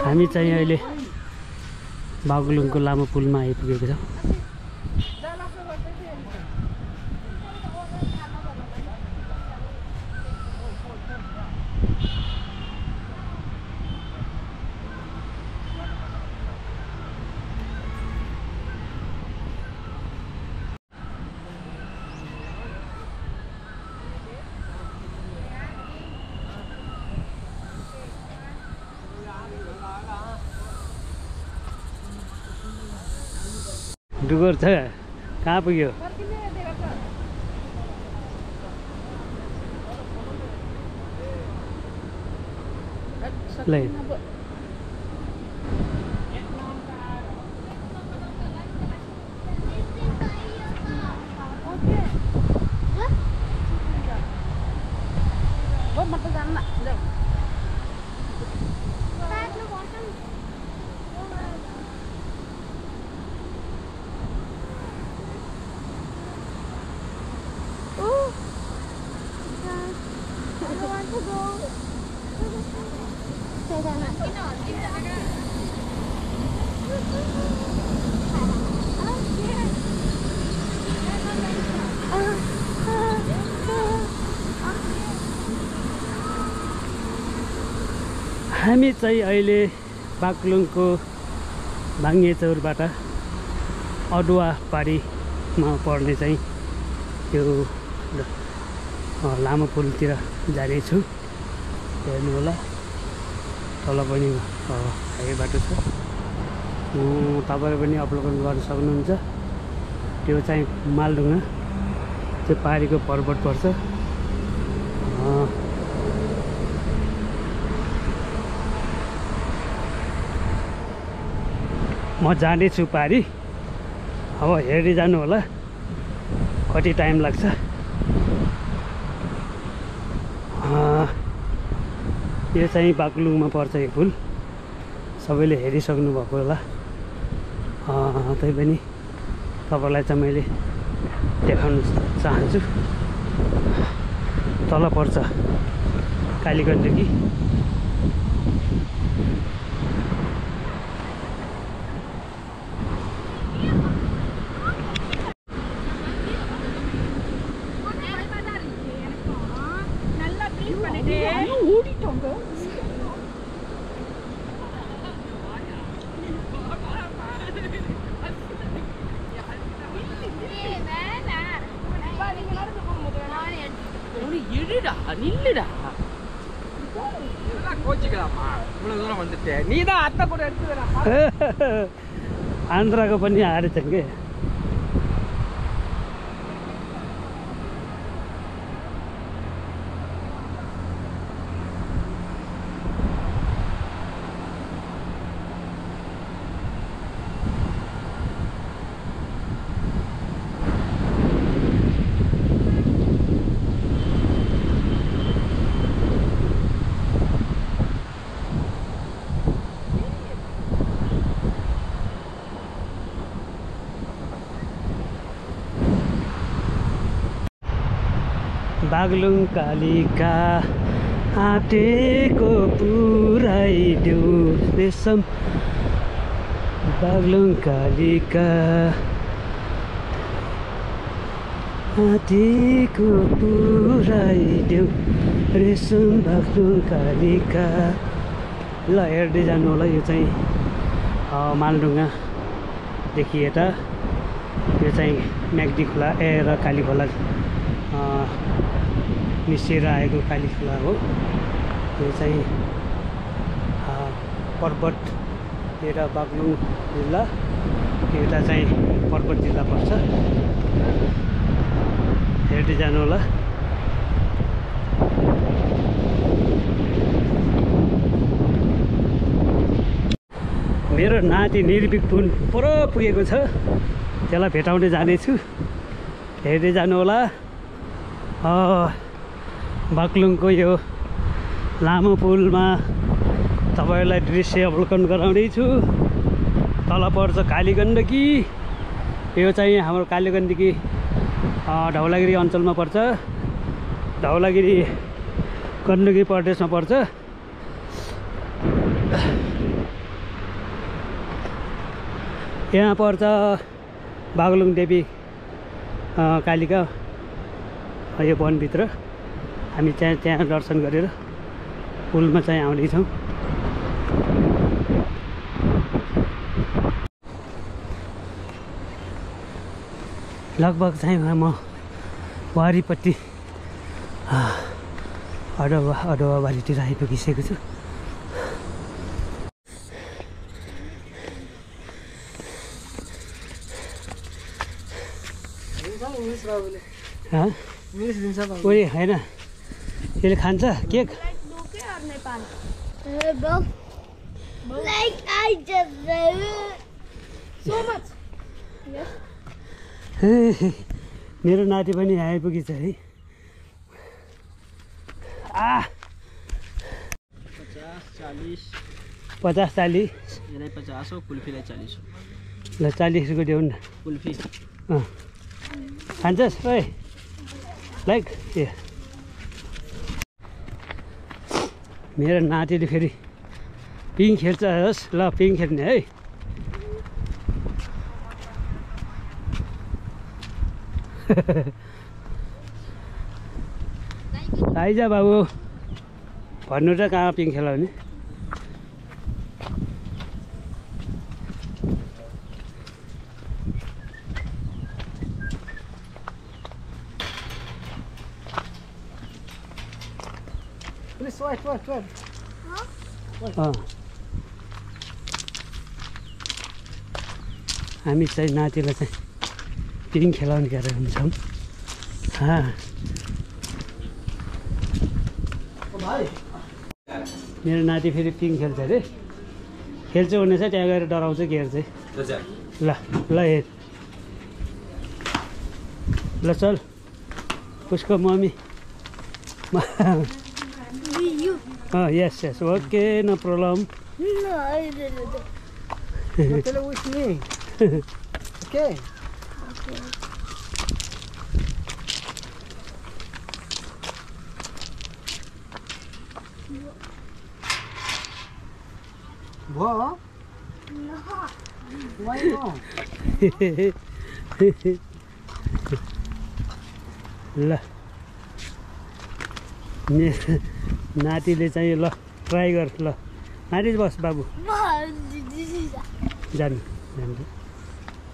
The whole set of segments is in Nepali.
हामी चाहिँ अहिले बागलुङको लामो पुलमा आइपुगेको छौँ। डुगर छ कहाँ पुग्यो? ले हामी चाहिँ अहिले बागलुङको भाङ्गेचौरबाट अदुवा पारीमा पर्ने चाहिँ त्यो लामो पुलतिर जाने छु। हेर्नु होला तल पनि हाइवे बाटो छ। तपाईँले पनि अवलोकन गर्न सक्नुहुन्छ। त्यो चाहिँ मालढुङ्गा चाहिँ पारीको पर्वत पर्छ। म जाँदैछु पारी। अब हेर्दै जानु होला कति टाइम लाग्छ। यो चाहिँ बागलुङमा पर्छ यो पुल। सबैले हेरिसक्नु भएको होला। तैपनि तपाईँलाई चाहिँ मैले देखाउन चाहन्छु। तल पर्छ कालीगण्डकी। आन्ध्राको पनि आएर छन् के। बागलुङ कालिका आँटेको पुराइदेऊ रेशम। बागलुङ कालिका आँटेको पुराइदेऊ रेशम। बागलुङ कालिका। ल हेर्दै जानु होला। यो चाहिँ मालढुङ्गादेखि यता यो चाहिँ म्याग्दी खोला र काली खोला मिसिएर आएको काली खोला हो। यो चाहिँ पर्वत र बागलुङ जिल्ला एउटा चाहिँ पर्वत जिल्ला पर्छ। हेर्दै जानु होला। मेरो नाति निर्भीक पर पुगेको छ। त्यसलाई भेटाउँदै जानेछु। हेर्दै जानु होला। बागलुङको यो लामो पुलमा तपाईहरुलाई दृश्य अवलोकन गराउँदैछु। तल पर्छ कालीगण्डकी। यो चाहिँ हाम्रो कालीगण्डकी धौलागिरी अञ्चलमा पर्छ। धौलागिरी गण्डकी प्रदेशमा पर्छ। यहाँ पर्छ बागलुङ देवी कालिका यो वनभित्र हामी त्यहाँ दर्शन गरेर पुलमा चाहिँ आउँदैछौँ। लगभग चाहिँ म वारीपट्टि अडवा बारीतिर आइपुगिसकेको छु। उयो होइन यसले खान्छ केक मेरो नाति पनि आइपुगेछ है। 50-40 50 हो कुल्फीलाई 40 हो। ल 40 रुपियाँ देऊ न कुल्फी खान्छस् ओए लाइक ए मेरो नातिले फेरि पिङ खेल्छ होस् ल पिङ खेल्ने है। आइज बाबु भन्नु त कहाँ पिङ खेलाउने। हामी चाहिँ नातिलाई चाहिँ पिङ खेलाउने गरेर हुन्छौँ। मेरो नाति फेरि पिङ खेल्छ अरे। खेल्छ भने चाहिँ त्यहाँ गएर डराउँछ केयर चाहिँ। ल ल हेर ल चल उसको mummy yes yes okay no problem. Okay. What? No. Why not? ल नातिले चाहिँ ल ट्राई गर ल नाति बस बाबु जानु जान्छ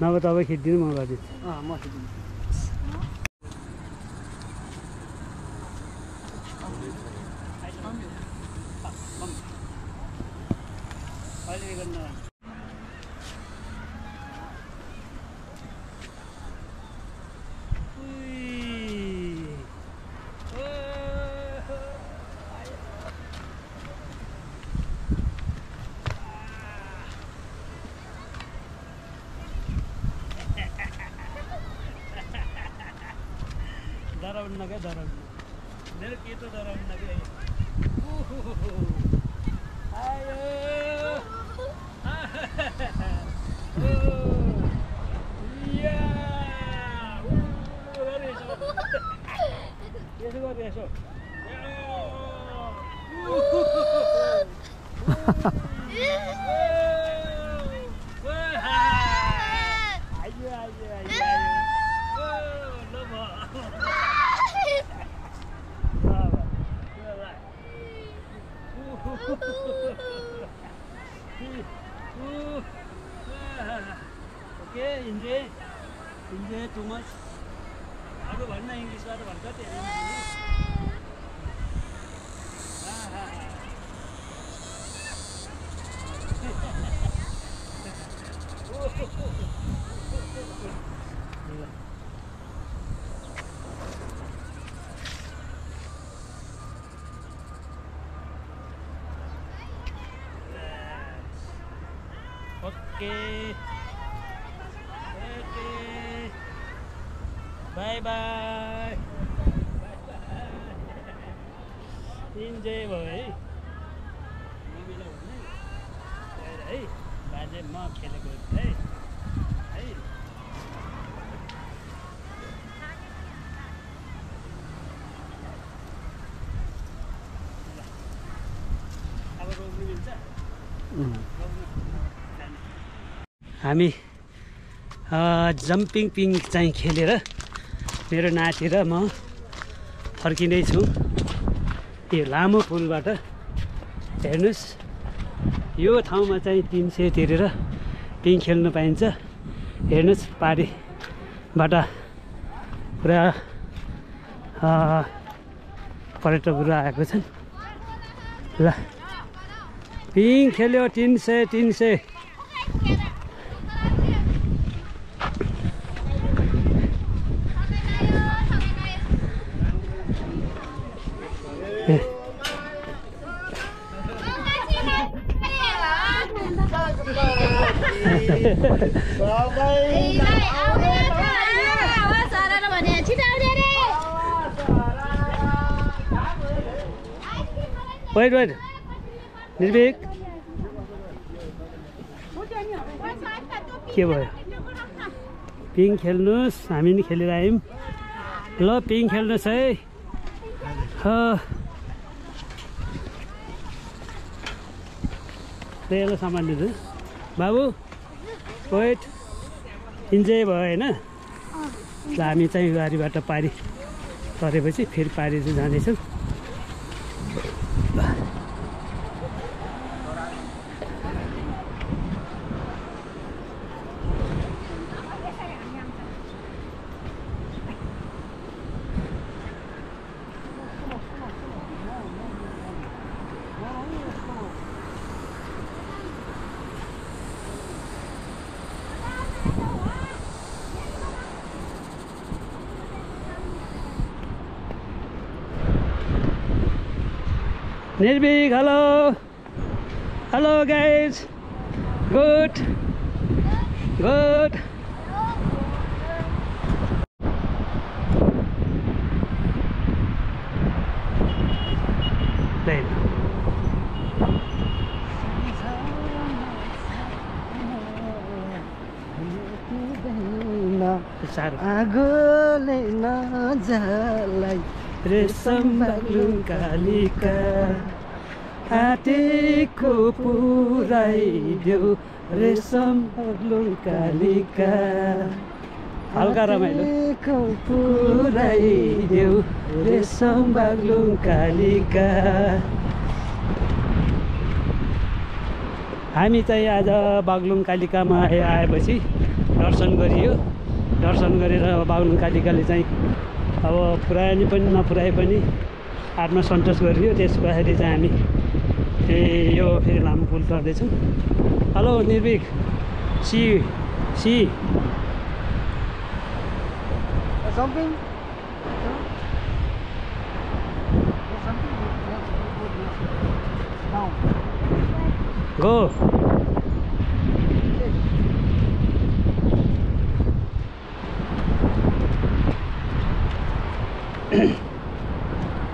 नभए तपाईँ खिचिदिनु म गरिदिन्छु। म खिचिदिन्छु। डराउनु क्या डराउनु मेरो के त डराउनु क्या आयो यसो गरे यसो Okay, enjoy too much. अरू भन्न इङ्ग्लिसबाट भन्छ Okay. Bye bye. Enjoy भयो है है बाजे म खेलेको है है अब रोक्नु मिल्छ। हामी जम्पिङ पिङ चाहिँ खेलेर मेरो नाति र म फर्किँदैछु यो लामो पुलबाट। हेर्नुहोस् यो ठाउँमा चाहिँ 300 तिरेर पिङ खेल्नु पाइन्छ। हेर्नुहोस् पारीबाट पुरा पर्यटकहरू आएको छन्। ल पिङ खेल्यो 300। Wait, निर्भीक के भयो? पिङ खेल्नुहोस्, हामी नि खेलेर आयौँ। ल पिङ खेल्नुहोस् है। ल सामान दिनु बाबु। वेट इन्जोय भयो होइन? ल हामी चाहिँ गाडीबाट पारी तरेपछि फेरि पारी चाहिँ जाँदैछौँ। Nirbhik, hello guys, good. आगोले नजलाई रेशम बाग्लुङ कालिका आटेको पुराइदेऊ रेशम बाग्लुङ कालिका हल्का रमाइलो पुराइदेऊ रेशम बाग्लुङ कालिका। हामी चाहिँ आज बाग्लुङ कालिकामा आएपछि दर्शन गरियो। दर्शन गरेर बाग्लुङ कालिकाले चाहिँ अब पुऱ्याए पनि नपुऱ्याए पनि आत्मा सन्तोष गरियो। त्यसपछि चाहिँ हामी यो फेरि लामो पुल चढ्दैछौँ। हेलो निर्भीक, सी something गो।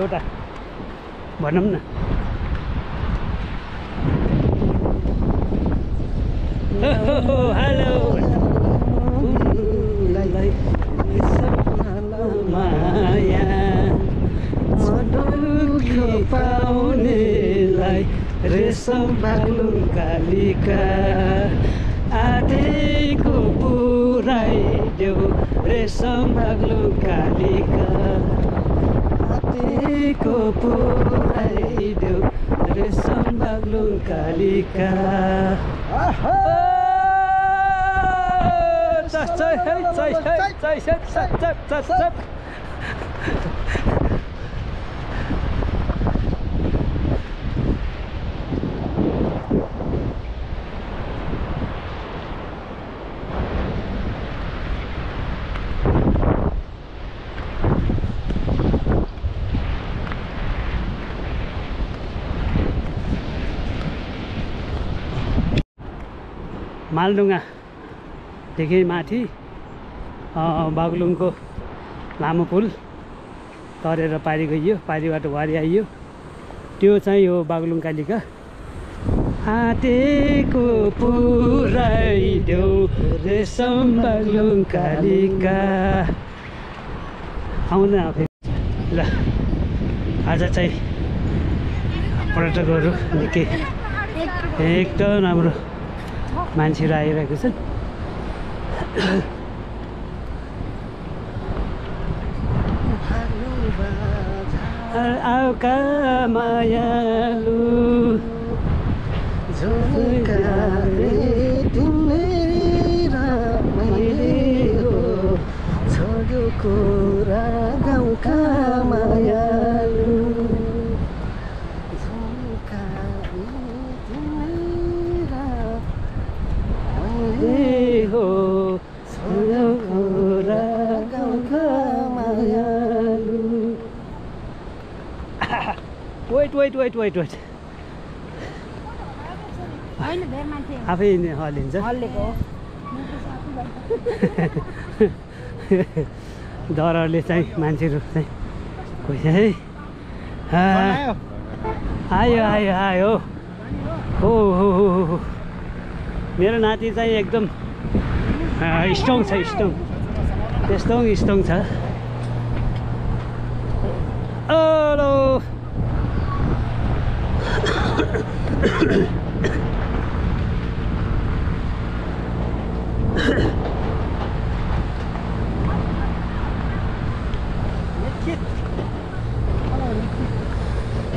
एउटा भनौँ न। हेलो माया पाउनेलाई रेशम बाग्लुङ कालिका आटेको पुराइदेऊ रेशम बाग्लुङ कालिका आटेको पुराइदेऊ रेशम बाग्लुङ कालिका। मालडुङ्गादेखि माथि बाग्लुङको लामो पुल तरेर पारी गइयो। पारीबाट वारी आइयो। त्यो चाहिँ हो बाग्लुङ कालिका आटेको पुराइदेऊ रेशम बाग्लुङ कालिका। आउन ल आज चाहिँ पर्यटकहरू निकै एकदम राम्रो मान्छेहरू आइरहेको छन्। आउका मायालु झुकारे तिमीलाई मैले हो छोड्यो कुरा गाउँका मायालु झुकारे तिमीलाई हो छोड्यो कुरा गाउँका मायालु। Wait wait wait wait wait आफै हल्लिन्छ। डरले चाहिँ मान्छेहरू चाहिँ पैसा है आयो आयो आयो हो हो हो हो। मेरो नाति चाहिँ एकदम स्ट्रङ छ, स्ट्रङ स्ट्रङ छ। हेलो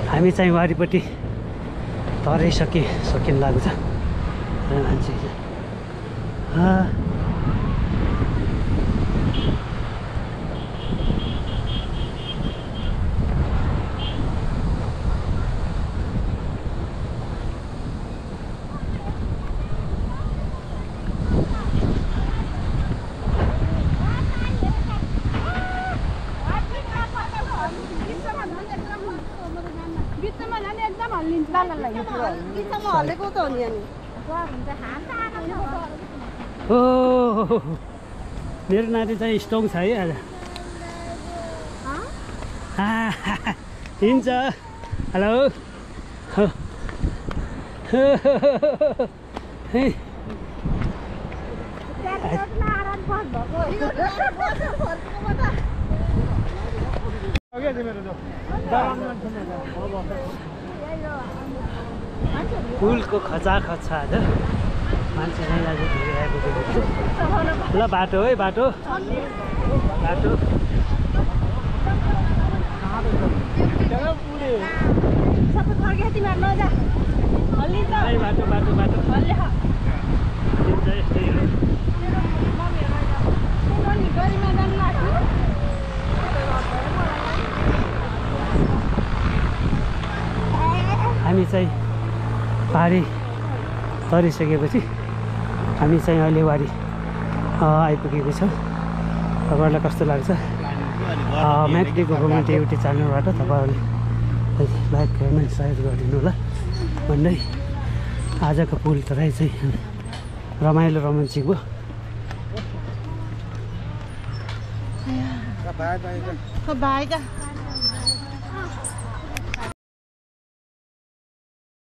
हामी चाहिँ वारिपट्टि तरै सकिन लाग्छ मान्छे। हो मेरो नाति चाहिँ स्ट्रङ छ है आज। हिँड्छ। हेलो फुलको खचाखच छ आज। मान्छे चाहिँ आज धेरै आएको देखेको छु। ल बाटो है बाटो बाटो बाटो बाटो बाटो यस्तै हो। हामी चाहिँ पारी तरिसकेपछि हामी चाहिँ अहिले वारी आइपुगेको छ। तपाईँहरूलाई कस्तो लाग्छ? म्याक्डीको कम्युनिटी युट्युब च्यानलबाट तपाईँहरूले लाइक कमेन्ट सेयर गरिदिनु होला भन्दै आजको पुल तराई चाहिँ रमाइलो रोमान्चिक भयो।